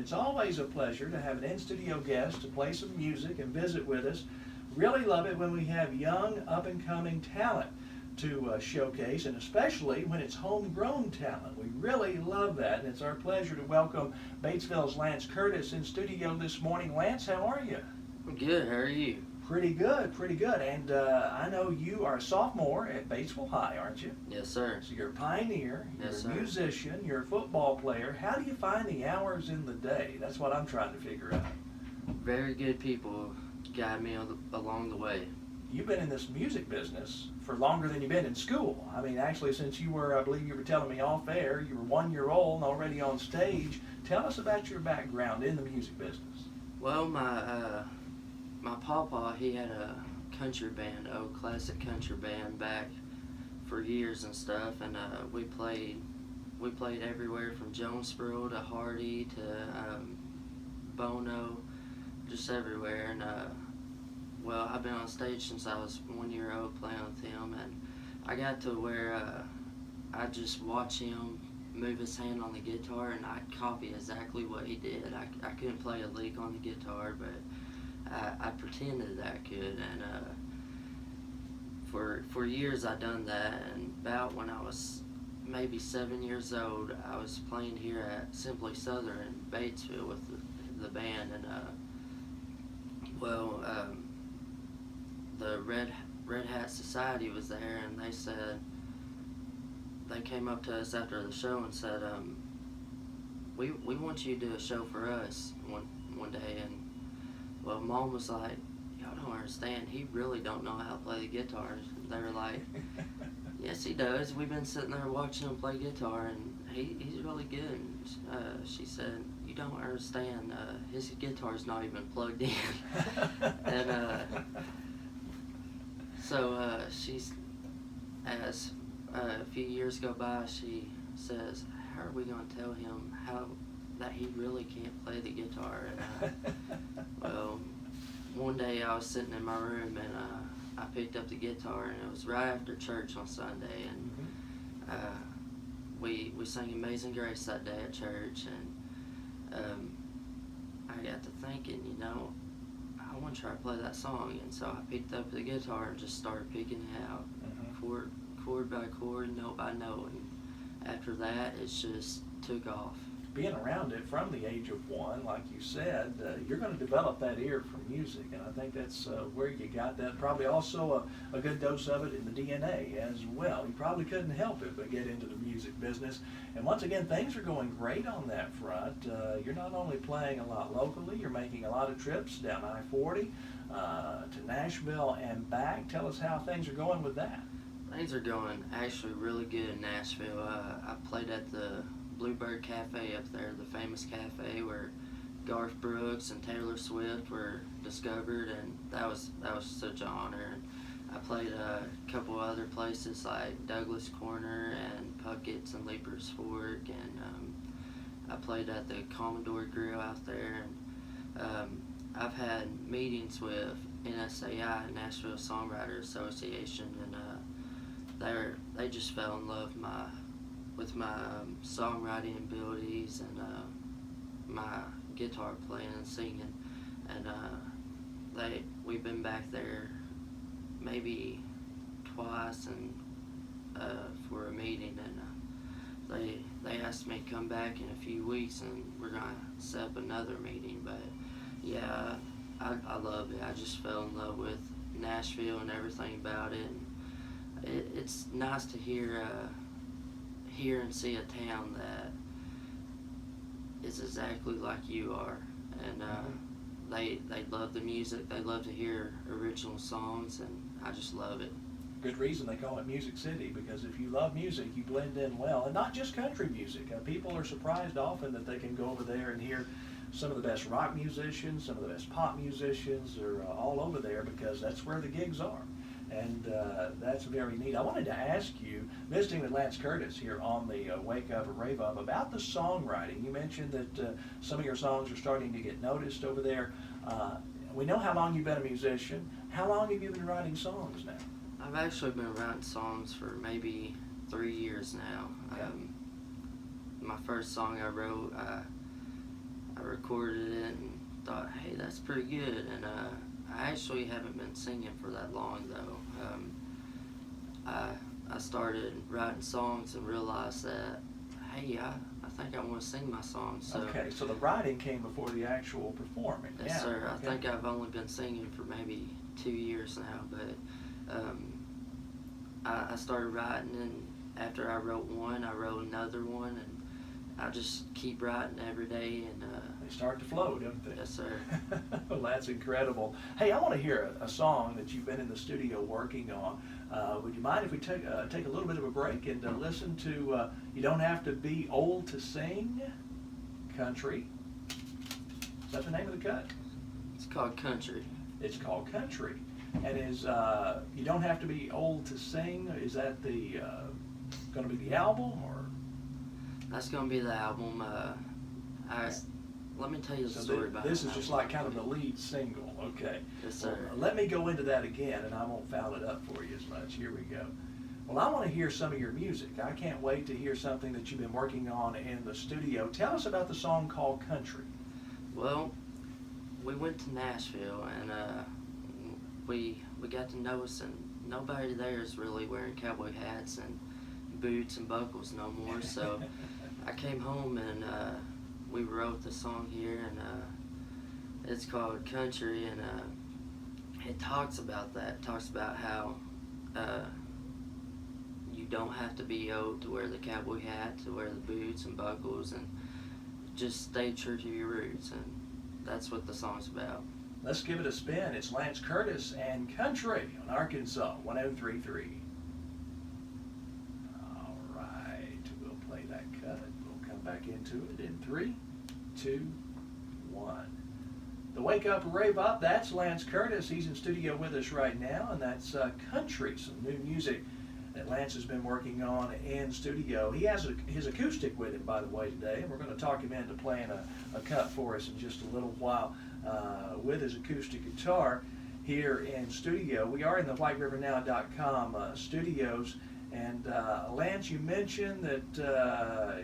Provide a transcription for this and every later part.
It's always a pleasure to have an in-studio guest to play some music and visit with us. Really love it when we have young, up-and-coming talent to showcase, and especially when it's homegrown talent. We really love that, and it's our pleasure to welcome Batesville's Lance Curtis in studio this morning. Lance, how are you? I'm good. How are you? Pretty good, pretty good. And I know you are a sophomore at Batesville High, aren't you? Yes, sir. So you're a pioneer, you're Yes, a sir. musician, you're a football player. How do you find the hours in the day? That's what I'm trying to figure out. Very good people guide me along the way. You've been in this music business for longer than you've been in school. I mean, actually, since you were, I believe you were telling me off air, you were 1 year old and already on stage. Tell us about your background in the music business. Well, my papa, he had a country band, old classic country band back for years and stuff, and we played everywhere from Jonesboro to Hardy to Bono, just everywhere. And well, I've been on stage since I was 1 year old playing with him, and I got to where I just watch him move his hand on the guitar, and I'd copy exactly what he did. I couldn't play a lick on the guitar, but I pretended that I could, and for years I done that. And about when I was maybe 7 years old, I was playing here at Simply Southern in Batesville with the band, and the Red Hat Society was there, and they came up to us after the show and said, we want you to do a show for us one day. And well, Mom was like, y'all don't understand, he really don't know how to play the guitar. They were like, yes, he does. We've been sitting there watching him play guitar, and he's really good. And she said, you don't understand, his guitar's not even plugged in. And so as a few years go by, she says, how are we going to tell him that he really can't play the guitar? And well, one day I was sitting in my room, and I picked up the guitar, and it was right after church on Sunday, and we sang Amazing Grace that day at church, and I got to thinking, I want to try to play that song. And so I picked up the guitar and just started picking it out, chord by chord, note by note, and after that it just took off. Being around it from the age of 1, like you said, you're going to develop that ear for music, and I think that's where you got that. Probably also a good dose of it in the DNA as well. You probably couldn't help it but get into the music business. And once again, things are going great on that front. You're not only playing a lot locally, you're making a lot of trips down I-40 to Nashville and back. Tell us how things are going with that. Things are going actually really good in Nashville. I played at the Bluebird Cafe up there, the famous cafe where Garth Brooks and Taylor Swift were discovered, and that was such an honor. And I played a couple other places like Douglas Corner and Puckett's and Leapers Fork, and I played at the Commodore Grill out there. And I've had meetings with NSAI, Nashville Songwriter Association, and they just fell in love with my songwriting abilities and my guitar playing and singing, and we've been back there maybe twice and for a meeting, and they asked me to come back in a few weeks, and we're gonna set up another meeting. But yeah, I love it. I just fell in love with Nashville and everything about it. And it's nice to hear and see a town that is exactly like you are, and they love the music. They love to hear original songs, and I just love it. Good reason they call it Music City, because if you love music, you blend in well, and not just country music. People are surprised often that they can go over there and hear some of the best rock musicians, some of the best pop musicians are all over there, because that's where the gigs are. And that's very neat. I wanted to ask you, visiting with Lance Curtis here on the Wake Up or Rave Up, about the songwriting. You mentioned that some of your songs are starting to get noticed over there. We know how long you've been a musician. How long have you been writing songs now? I've actually been writing songs for maybe 3 years now. Okay. My first song I wrote, I recorded it and thought, hey, that's pretty good. And I actually haven't been singing for that long though. I started writing songs and realized that, hey, I think I want to sing my songs. So, Okay, so the writing came before the actual performing. yes, Yeah, sir. okay. I think I've only been singing for maybe 2 years now, but I started writing, and after I wrote one, I wrote another one, and I just keep writing every day. And They start to flow, don't they? yes, sir. Well, that's incredible. Hey, I want to hear a song that you've been in the studio working on. Would you mind if we take a little bit of a break and listen to You Don't Have to Be Old to Sing, Country? Is that the name of the cut? It's called Country. It's called Country. And is You Don't Have to Be Old to Sing, is that the going to be the album, or? That's gonna be the album. Let me tell you the So story about this it. is just like kind of the lead single, okay. Yes, sir. Well, let me go into that again, and I won't foul it up for you as much. Here we go. Well, I want to hear some of your music. I can't wait to hear something that you've been working on in the studio. Tell us about the song called Country. Well, we went to Nashville, and we got to noticing nobody there is really wearing cowboy hats and boots and buckles no more. So I came home and we wrote the song here, and it's called Country, and it talks about that. It talks about how you don't have to be old to wear the cowboy hat, to wear the boots and buckles, and just stay true to your roots, and that's what the song's about. Let's give it a spin. It's Lance Curtis and Country on Arkansas 103.3. All right, we'll play that cut. We'll come back into it in 3, 2, 1. The Wake Up Rave Up, that's Lance Curtis. He's in studio with us right now, and that's Country, some new music that Lance has been working on in studio. He has his acoustic with him, by the way, today, and we're going to talk him into playing a cut for us in just a little while with his acoustic guitar here in studio. We are in the WhiteRiverNow.com studios, and Lance, you mentioned that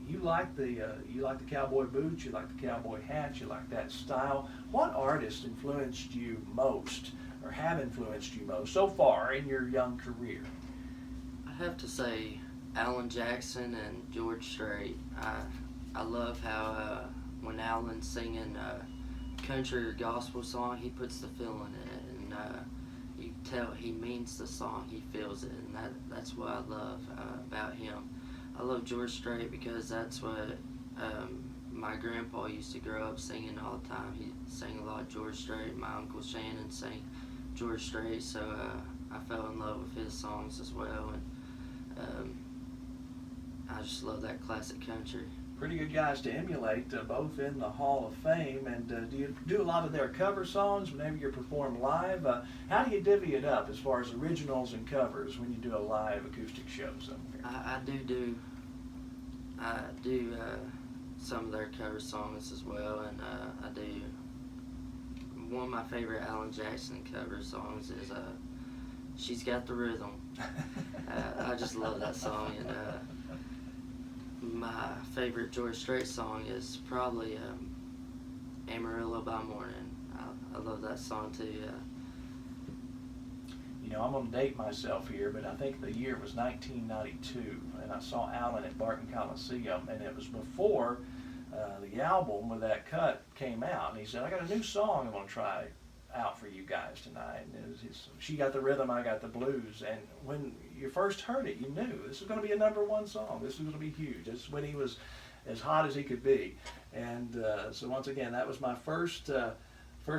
you like the cowboy boots, you like the cowboy hats, you like that style. What artist influenced you most, or have influenced you most so far in your young career? I have to say Alan Jackson and George Strait. I love how when Alan's singing country or gospel song, he puts the feeling in it, and you tell he means the song, he feels it, and that's what I love about him. I love George Strait because that's what my grandpa used to grow up singing all the time. He sang a lot of George Strait. My Uncle Shannon sang George Strait, so I fell in love with his songs as well, and I just love that classic country. Pretty good guys to emulate, both in the Hall of Fame. And do you do a lot of their cover songs whenever you perform live? How do you divvy it up as far as originals and covers when you do a live acoustic show somewhere? I do some of their cover songs as well, and I do. One of my favorite Alan Jackson cover songs is "She's Got the Rhythm." I just love that song, and my favorite George Strait song is probably "Amarillo by Morning." I love that song too. You know, I'm going to date myself here, but I think the year was 1992, and I saw Alan at Barton Coliseum, and it was before the album with that cut came out, and he said, I got a new song I'm going to try out for you guys tonight, and it was She Got the Rhythm, I Got the Blues, and when you first heard it, you knew this was going to be a #1 song. This was going to be huge. This is when he was as hot as he could be, and so once again, that was my first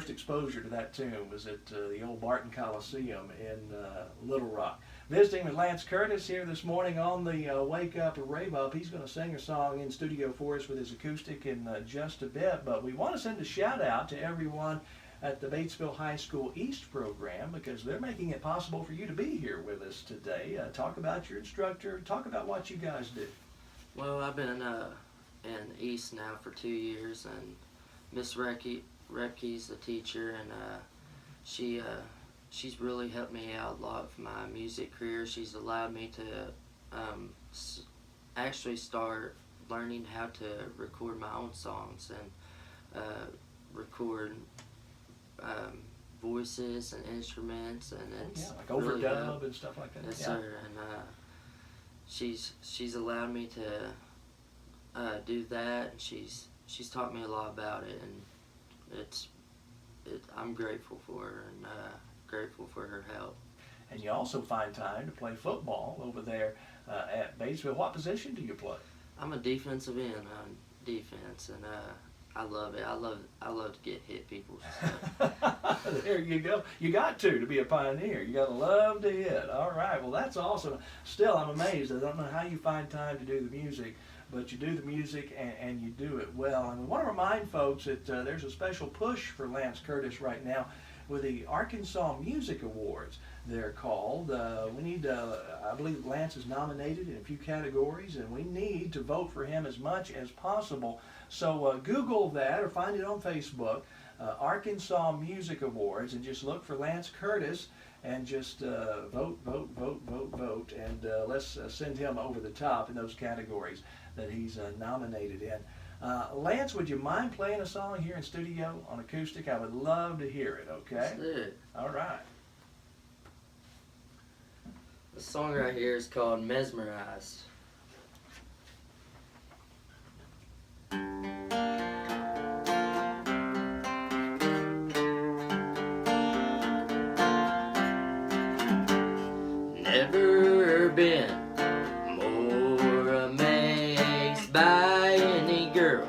exposure to that tune was at the old Barton Coliseum in Little Rock. Visiting with Lance Curtis here this morning on the Wake Up or Rave Up. He's going to sing a song in studio for us with his acoustic in just a bit, but we want to send a shout out to everyone at the Batesville High School East program because they're making it possible for you to be here with us today. Talk about your instructor, talk about what you guys do. Well, I've been in East now for 2 years, and Miss Repke's the teacher, and she's really helped me out a lot with my music career. She's allowed me to actually start learning how to record my own songs and record voices and instruments, and it's like really overdub helped. and stuff like that. Yes, Yeah. sir. And she's allowed me to do that, and she's taught me a lot about it, and I'm grateful for her, and grateful for her help. And you also find time to play football over there at Batesville. What position do you play? I'm a defensive end on defense, and I love it. I love to get hit people. So. There you go. You got to be a pioneer. You got to love to hit. All right. Well, that's awesome. Still, I'm amazed. I don't know how you find time to do the music, but you do the music and you do it well. And we want to remind folks that there's a special push for Lance Curtis right now with the Arkansas Music Awards. They're called. We need, I believe Lance is nominated in a few categories, and we need to vote for him as much as possible. So Google that or find it on Facebook, Arkansas Music Awards, and just look for Lance Curtis and just vote, and let's send him over the top in those categories that he's nominated in. Lance, would you mind playing a song here in studio on acoustic? I would love to hear it, okay? That's it. All right. The song right here is called Mesmerized. Never been more amazed by any girl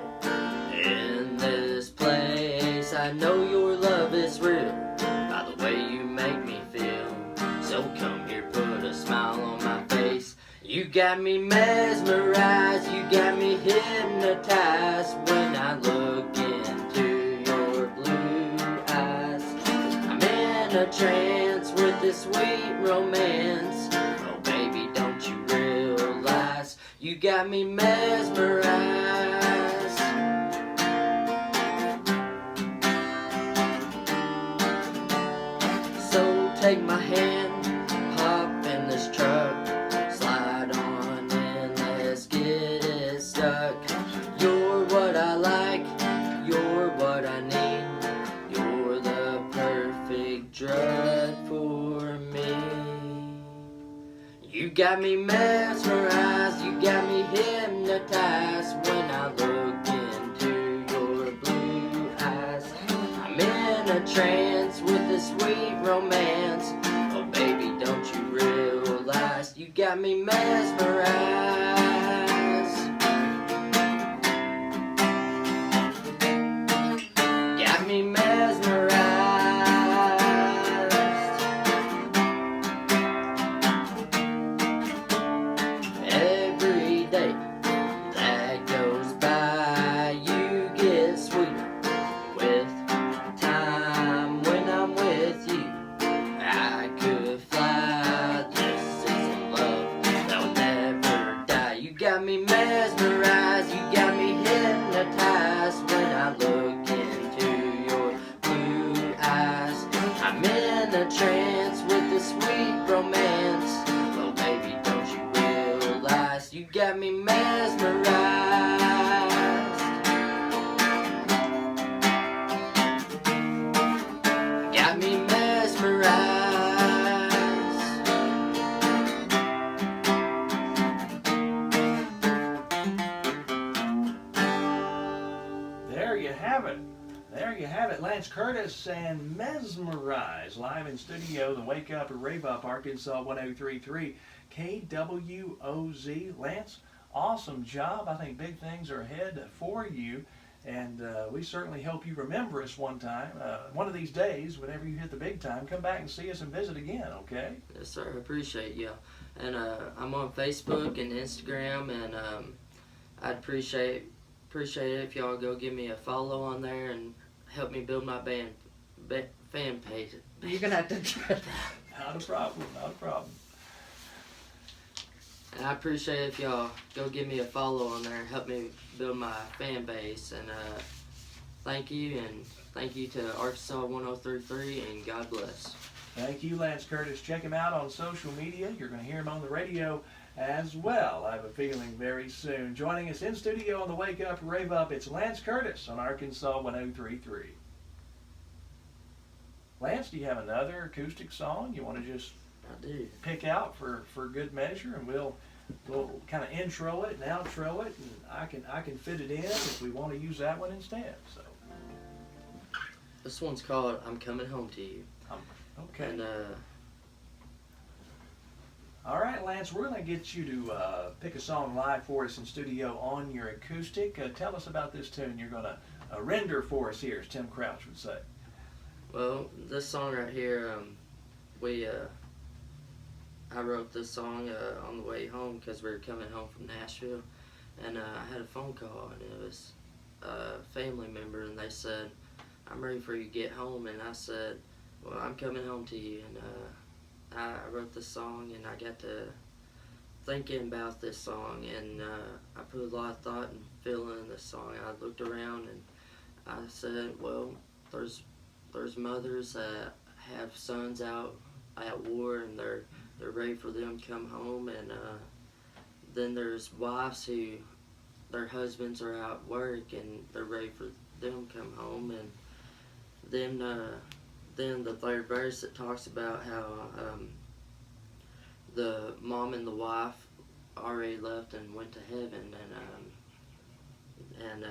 in this place. I know your love is real by the way you make me feel. So come here, put a smile on my face. You got me mesmerized, you got me hypnotized when I look into your blue eyes. I'm in a trance with this sweet romance. Oh baby, don't you realize you got me mesmerized? So take my hand, hop in this truck, slide on in, let's get it stuck. You're what I like, you're what I need, you're the perfect drug for me. You got me mesmerized, you got me hypnotized when I look into your blue eyes. I'm in a trance with a sweet romance. Oh baby, don't you realize you got me mesmerized? Got me mesmerized. Every day that goes by, you get sweeter with time when I'm with you. I could fly, this is love that will never die. You got me mesmerized, you got me hypnotized when I look into your blue eyes. I'm in a trance with the sweet romance. Oh baby, don't you realize you got me mesmerized? Got me mesmerized. There you have it. There you have it. Lance Curtis and Mesmerize live in studio, the Wake Up or Rave Up, Arkansas 103.3 KWOZ. Lance, awesome job. I think big things are ahead for you, and we certainly hope you remember us one time. One of these days, whenever you hit the big time, come back and see us and visit again, okay? Yes, sir. I appreciate you. And I'm on Facebook and Instagram, and I'd appreciate it if y'all go give me a follow on there and help me build my fan page. You're gonna have to try that. Not a problem, not a problem. And I appreciate it if y'all go give me a follow on there and help me build my fan base. And thank you, and thank you to Arkansas 103.3, and God bless. Thank you, Lance Curtis. Check him out on social media. You're going to hear him on the radio as well. I have a feeling very soon. Joining us in studio on the Wake Up, Rave Up, it's Lance Curtis on Arkansas 103.3. Lance, do you have another acoustic song you want to just I do. pick out for good measure, and we'll kind of intro it and outro it, and I can fit it in if we want to use that one instead. So This one's called "I'm Coming Home to You." okay. And All right, Lance, we're going to get you to pick a song live for us in studio on your acoustic. Tell us about this tune you're going to render for us here, as Tim Crouch would say. well, this song right here, I wrote this song on the way home because we were coming home from Nashville, and I had a phone call, and it was a family member, and they said, "I'm ready for you to get home," and I said, "Well, I'm coming home to you," and I wrote this song, and I got to thinking about this song, and I put a lot of thought and feeling in this song. I looked around, and I said, well, there's mothers that have sons out at war, and they're ready for them to come home, and then there's wives who their husbands are out at work, and they're ready for them to come home, and then the third verse, it talks about how the mom and the wife already left and went to heaven, and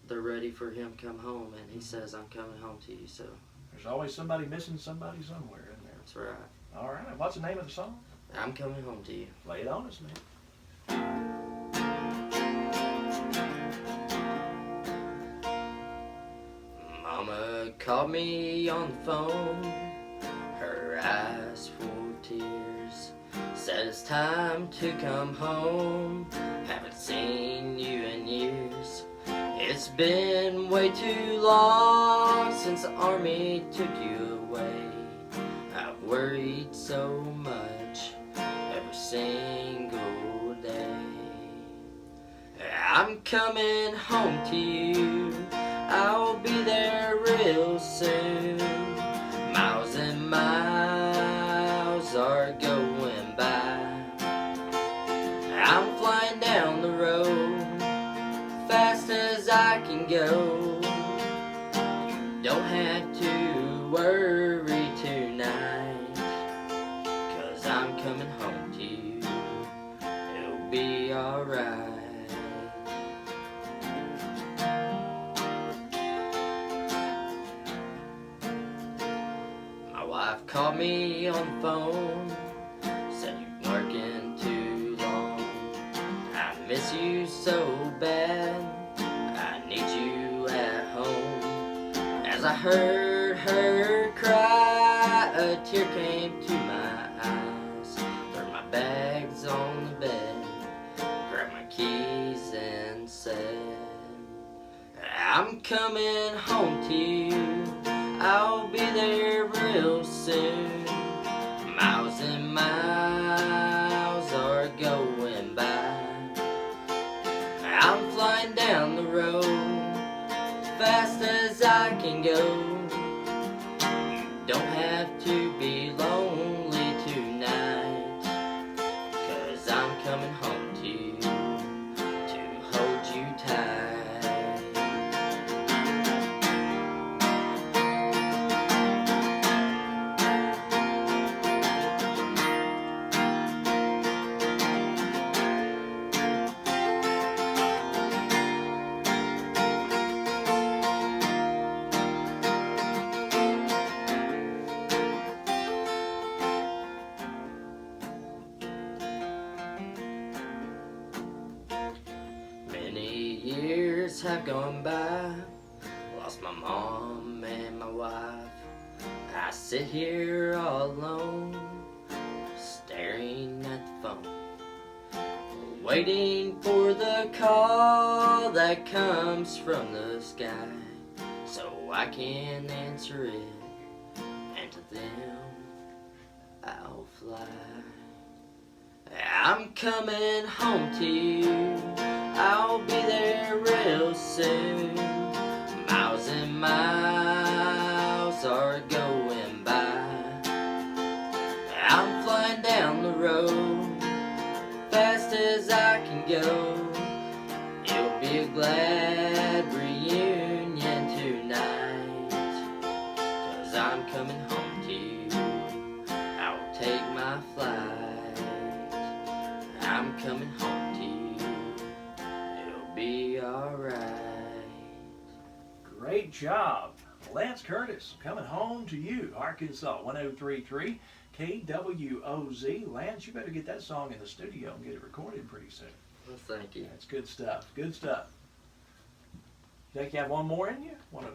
they're ready for him to come home, and he says, "I'm coming home to you." So There's always somebody missing somebody somewhere in there. that's right. All right, what's the name of the song? I'm coming home to you. Lay it on us, man. Mama called me on the phone, her eyes full of tears, said it's time to come home, haven't seen you in years. It's been way too long since the army took you away. I've worried so much every single day. I'm coming home to you, I'll be there real soon. Miles and miles are going by. I'm flying down the road fast as I can go. You don't have to worry tonight, 'cause I'm coming home to you. It'll be alright. My wife called me on the phone, said you're working too long. I miss you so bad, I need you at home. As I heard her cry, a tear came to my eyes. Threw my bags on the bed, grabbed my keys and said, I'm coming home to you, I'll be there real soon. Miles and miles are going by. I'm flying down the road fast as I can go. You don't have to be lonely tonight, 'cause I'm coming home to you to hold you tight. Many years have gone by, lost my mom and my wife. I sit here all alone, staring at the phone, waiting for the call that comes from the sky, so I can answer it, and to them I'll fly. I'm coming home to you, I'll be there real soon. Miles and miles are going by. I'm flying down coming home to you. It'll be alright. Great job. Lance Curtis, coming home to you. Arkansas 103.3 KWOZ. Lance, you better get that song in the studio and get it recorded pretty soon. Well, thank you. That's good stuff. Good stuff. Think you have one more in you? Want to